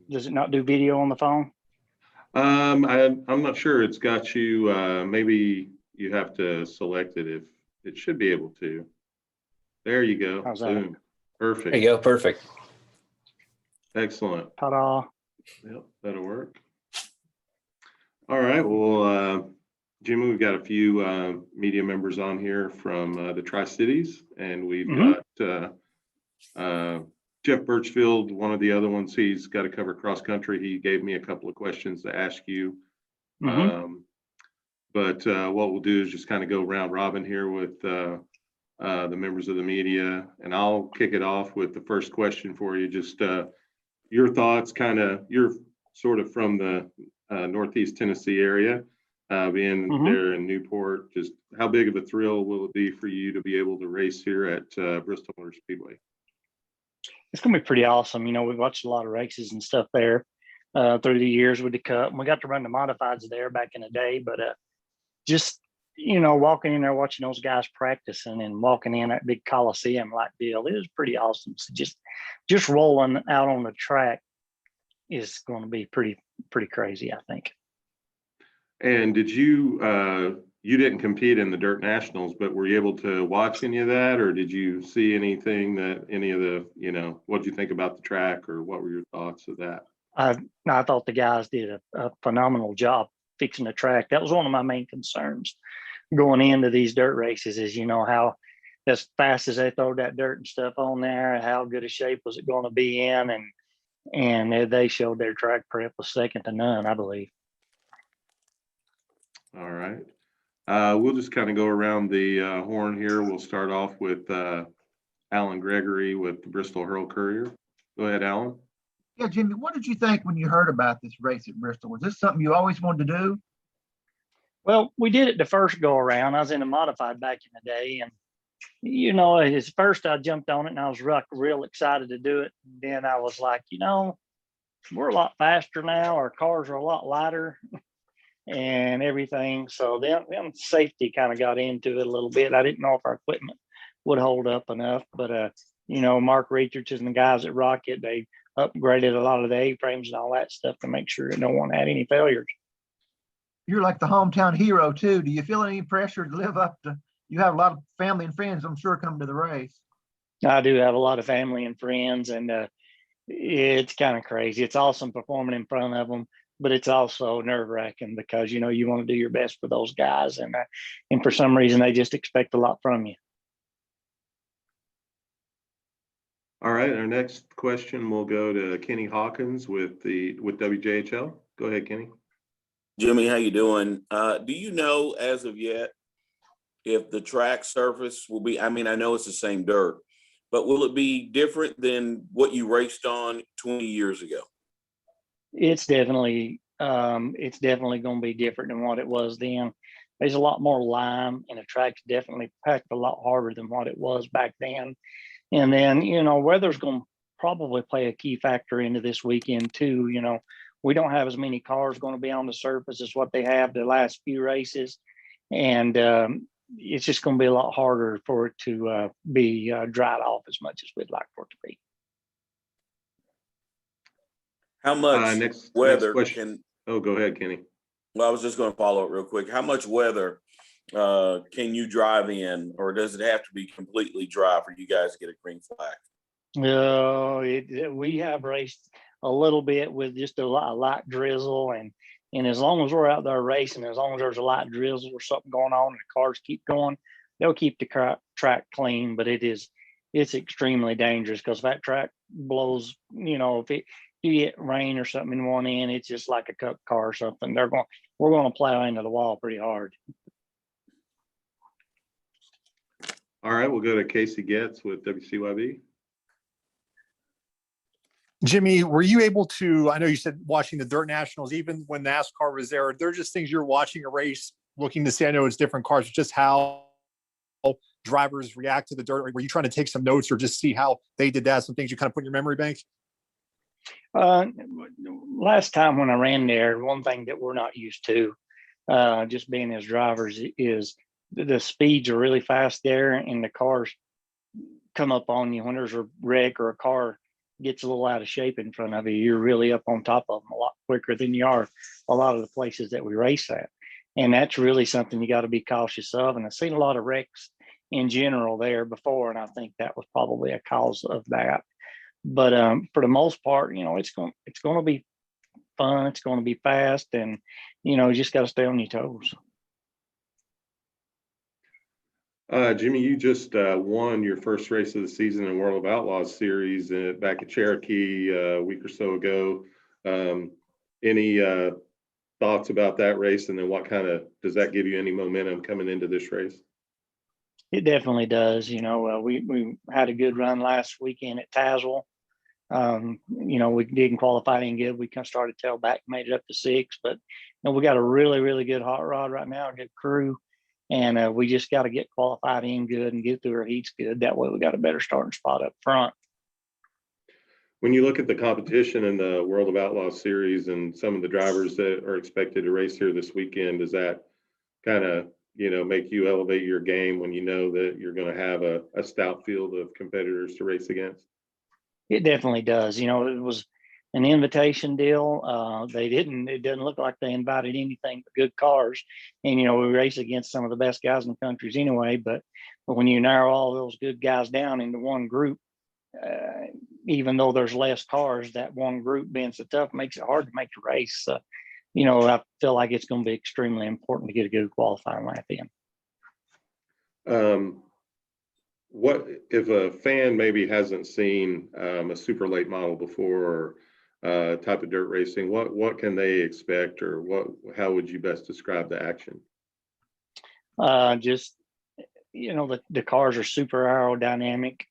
Does it not do video on the phone? I'm not sure. It's got you, maybe you have to select it if it should be able to. There you go. How's that? Boom. Perfect. There you go. Perfect. Excellent. Ta-da. Yep, that'll work. All right. Well, Jimmy, we've got a few media members on here from the Tri-Cities, and we've got Jeff Birchfield, one of the other ones. He's got to cover cross country. He gave me a couple of questions to ask you. But what we'll do is just kind of go round robin here with the members of the media, and I'll kick it off with the first question for you. Just your thoughts, you're sort of from the Northeast Tennessee area, being there in Newport. Just how big of a thrill will it be for you to be able to race here at Bristol Motor Speedway? It's going to be pretty awesome. You know, we've watched a lot of races and stuff there through the years with the Cup. And we got to run the modifieds there back in the day, but just, you know, walking in there, watching those guys practicing and walking in that big Coliseum like deal, it was pretty awesome. So just rolling out on the track is going to be pretty crazy, I think. And did you didn't compete in the Dirt Nationals, but were you able to watch any of that, or did you see anything that any of the, you know, what did you think about the track, or what were your thoughts of that? I thought the guys did a phenomenal job fixing the track. That was one of my main concerns going into these dirt races is, you know, how as fast as they throw that dirt and stuff on there, how good a shape was it going to be in, and they showed their track prep was second to none, I believe. All right. We'll just kind of go around the horn here. We'll start off with Alan Gregory with the Bristol Herald Courier. Go ahead, Alan. Yeah, Jimmy, what did you think when you heard about this race at Bristol? Was this something you always wanted to do? Well, we did it the first go around. I was in a modified back in the day, and you know, at first I jumped on it and I was real excited to do it. Then I was like, you know, we're a lot faster now. Our cars are a lot lighter and everything. So then safety kind of got into it a little bit. I didn't know if our equipment would hold up enough, but you know, Mark Richards and the guys at Rocket, they upgraded a lot of the A-frames and all that stuff to make sure that no one had any failures. You're like the hometown hero too. Do you feel any pressure to live up to, you have a lot of family and friends, I'm sure, coming to the race? I do have a lot of family and friends, and it's kind of crazy. It's awesome performing in front of them, but it's also nerve-wracking because, you know, you want to do your best for those guys, and for some reason they just expect a lot from you. All right, our next question will go to Kenny Hawkins with WJHL. Go ahead, Kenny. Jimmy, how you doing? Do you know as of yet if the track surface will be, I mean, I know it's the same dirt, but will it be different than what you raced on 20 years ago? It's definitely going to be different than what it was then. There's a lot more lime, and the track's definitely packed a lot harder than what it was back then. And then, you know, weather's going to probably play a key factor into this weekend too. You know, we don't have as many cars going to be on the surface as what they have the last few races. And it's just going to be a lot harder for it to be dried off as much as we'd like for it to be. How much next weather question. Oh, go ahead, Kenny. Well, I was just going to follow up real quick. How much weather can you drive in, or does it have to be completely dry for you guys to get a green flag? No, we have raced a little bit with just a light drizzle, and as long as we're out there racing, as long as there's a light drizzle or something going on and the cars keep going, they'll keep the track clean. But it's extremely dangerous because if that track blows, you know, if you get rain or something in one end, it's just like a cup car or something. We're going to plow into the wall pretty hard. All right, we'll go to Casey Getz with WCYB. Jimmy, were you able to, I know you said watching the Dirt Nationals, even when NASCAR was there, they're just things you're watching a race, looking to see, I know it's different cars, just how drivers react to the dirt. Were you trying to take some notes or just see how they did that? Some things you kind of put in your memory bank? Last time when I ran there, one thing that we're not used to, just being as drivers, is the speeds are really fast there, and the cars come up on you when there's a wreck or a car gets a little out of shape in front of you, you're really up on top of them a lot quicker than you are a lot of the places that we race at. And that's really something you got to be cautious of. And I've seen a lot of wrecks in general there before, and I think that was probably a cause of that. But for the most part, it's going to be fun. It's going to be fast, and you just got to stay on your toes. Jimmy, you just won your first race of the season in World of Outlaws series back at Cherokee a week or so ago. Any thoughts about that race, and then what does that give you any momentum coming into this race? It definitely does. We had a good run last weekend at Tazewell. We didn't qualify any good. We kind of started tailback, made it up to 6, but we got a really, really good hot rod right now, a good crew. And we just got to get qualified in good and get through our heats good. That way we got a better starting spot up front. When you look at the competition in the World of Outlaws series and some of the drivers that are expected to race here this weekend, does that kind of, make you elevate your game when you know that you're going to have a stout field of competitors to race against? It definitely does. It was an invitation deal. It doesn't look like they invited anything but good cars. And, we race against some of the best guys in the countries anyway. But when you narrow all those good guys down into one group, even though there's less cars, that one group being so tough makes it hard to make the race. So, I feel like it's going to be extremely important to get a good qualifying lap in. What if a fan maybe hasn't seen a super late model before, or type of dirt racing? What can they expect, or how would you best describe the action? The cars are super aerodynamic.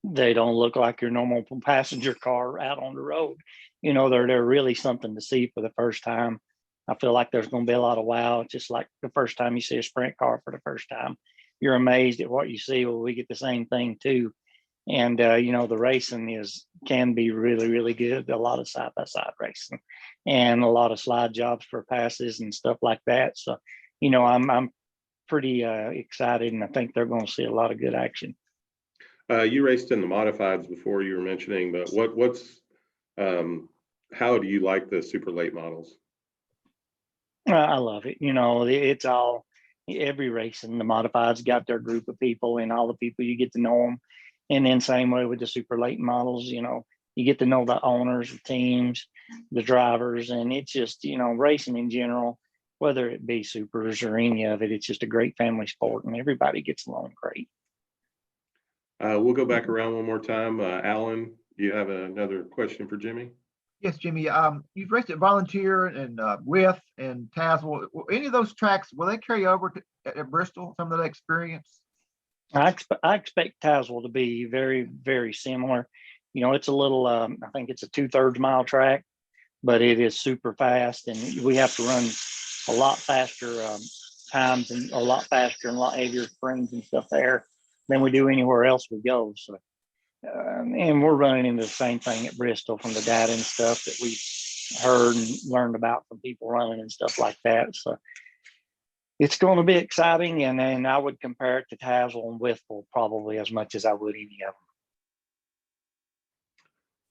They don't look like your normal passenger car out on the road. They're really something to see for the first time. I feel like there's going to be a lot of wow. It's just like the first time you see a sprint car for the first time. You're amazed at what you see. Well, we get the same thing too. And, the racing can be really, really good. A lot of side-by-side racing and a lot of slide jobs for passes and stuff like that. So, I'm pretty excited, and I think they're going to see a lot of good action. You raced in the modifieds before, you were mentioning, but how do you like the super late models? I love it. It's all, every race in the modifieds got their group of people, and all the people, you get to know them. And then same way with the super late models, you get to know the owners, the teams, the drivers, and it's just, racing in general, whether it be supers or any of it, it's just a great family sport, and everybody gets along great. We'll go back around one more time. Alan, you have another question for Jimmy? Yes, Jimmy. You've raced at Volunteer and With and Tazewell. Any of those tracks, will they carry over at Bristol, some of that experience? I expect Tazewell to be very, very similar. It's a little, I think it's a 2/3 mile track, but it is super fast, and we have to run a lot faster times and a lot faster and a lot heavier springs and stuff there than we do anywhere else we go. So, and we're running into the same thing at Bristol from the data and stuff that we heard and learned about from people running and stuff like that. So it's going to be exciting, and then I would compare it to Tazewell and Whitfield probably as much as I would any of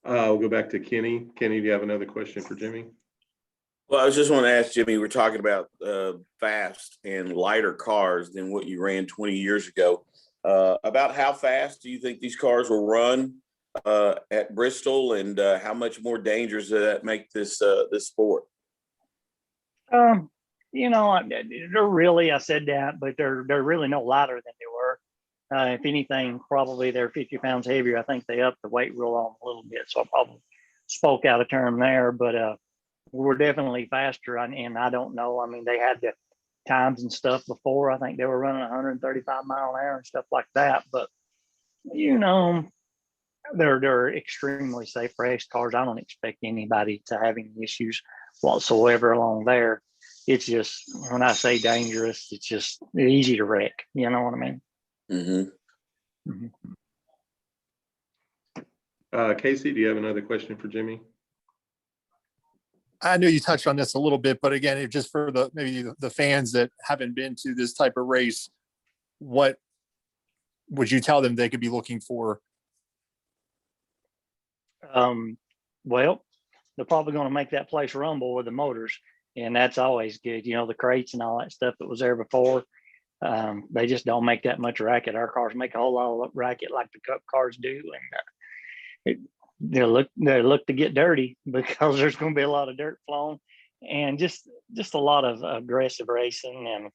them. We'll go back to Kenny. Kenny, do you have another question for Jimmy? Well, I was just want to ask Jimmy, we're talking about fast and lighter cars than what you ran 20 years ago. About how fast do you think these cars will run at Bristol, and how much more dangerous does that make this sport? They're really, I said that, but they're really no lighter than they were. If anything, probably they're 50 pounds heavier. I think they upped the weight rule on a little bit, so I probably spoke out of term there. But we're definitely faster, and I don't know. I mean, they had the times and stuff before. I think they were running 135 mile an hour and stuff like that. But they're extremely safe race cars. I don't expect anybody to have any issues whatsoever along there. It's just, when I say dangerous, it's just easy to wreck. You know what I mean? Mm-hmm. Mm-hmm. Casey, do you have another question for Jimmy? I know you touched on this a little bit, but again, just for maybe the fans that haven't been to this type of race, what would you tell them they could be looking for Well, they're probably going to make that place rumble with the motors, and that's always good. You know, the crates and all that stuff that was there before. They just don't make that much racket. Our cars make a whole lot of racket like the Cup cars do, and they look to get dirty because there's going to be a lot of dirt flown, and just a lot of aggressive racing, and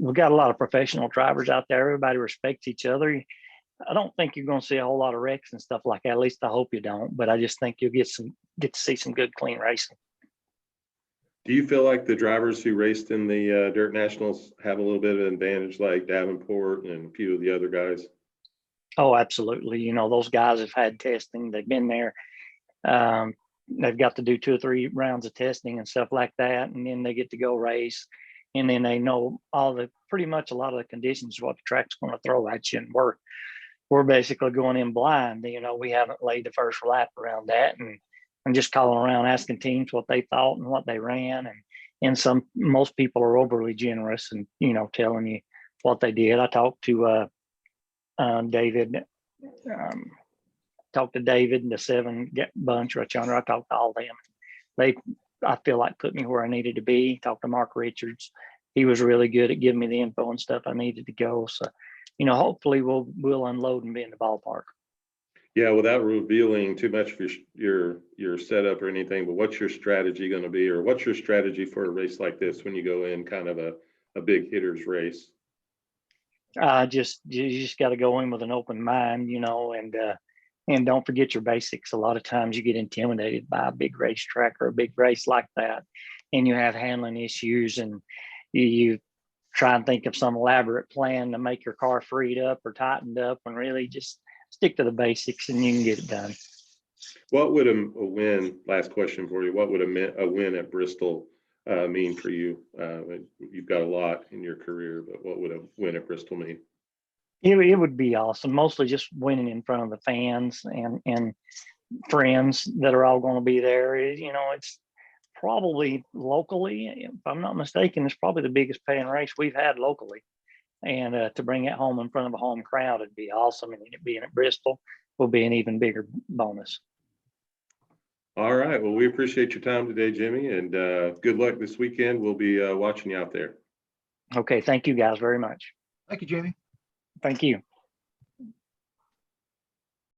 we've got a lot of professional drivers out there. Everybody respects each other. I don't think you're going to see a whole lot of wrecks and stuff like that. At least I hope you don't. But I just think you'll get to see some good, clean racing. Do you feel like the drivers who raced in the Dirt Nationals have a little bit of an advantage, like Davenport and a few of the other guys? Oh, absolutely. You know, those guys have had testing. They've been there. They've got to do 2 or 3 rounds of testing and stuff like that, and then they get to go race. And then they know pretty much a lot of the conditions, what the track's going to throw at you. And we're basically going in blind. You know, we haven't laid the first lap around that, and I'm just calling around asking teams what they thought and what they ran. And most people are overly generous and, you know, telling you what they did. I talked to David, the 7 bunch right yonder. I talked to all of them. I feel like put me where I needed to be. Talked to Mark Richards. He was really good at giving me the info and stuff I needed to go. So, you know, hopefully we'll unload and be in the ballpark. Yeah, without revealing too much of your setup or anything, but what's your strategy going to be, or what's your strategy for a race like this when you go in kind of a big hitters race? You just got to go in with an open mind, you know, and don't forget your basics. A lot of times you get intimidated by a big racetrack or a big race like that, and you have handling issues, and you try and think of some elaborate plan to make your car freed up or tightened up, and really just stick to the basics and you can get it done. What would a win, last question for you, what would a win at Bristol mean for you? You've got a lot in your career, but what would a win at Bristol mean? It would be awesome. Mostly just winning in front of the fans and friends that are all going to be there. You know, it's probably locally, if I'm not mistaken, it's probably the biggest paying race we've had locally. And to bring it home in front of a home crowd would be awesome. And it being at Bristol will be an even bigger bonus. All right. Well, we appreciate your time today, Jimmy, and good luck this weekend. We'll be watching you out there. Okay. Thank you guys very much. Thank you, Jamie. Thank you.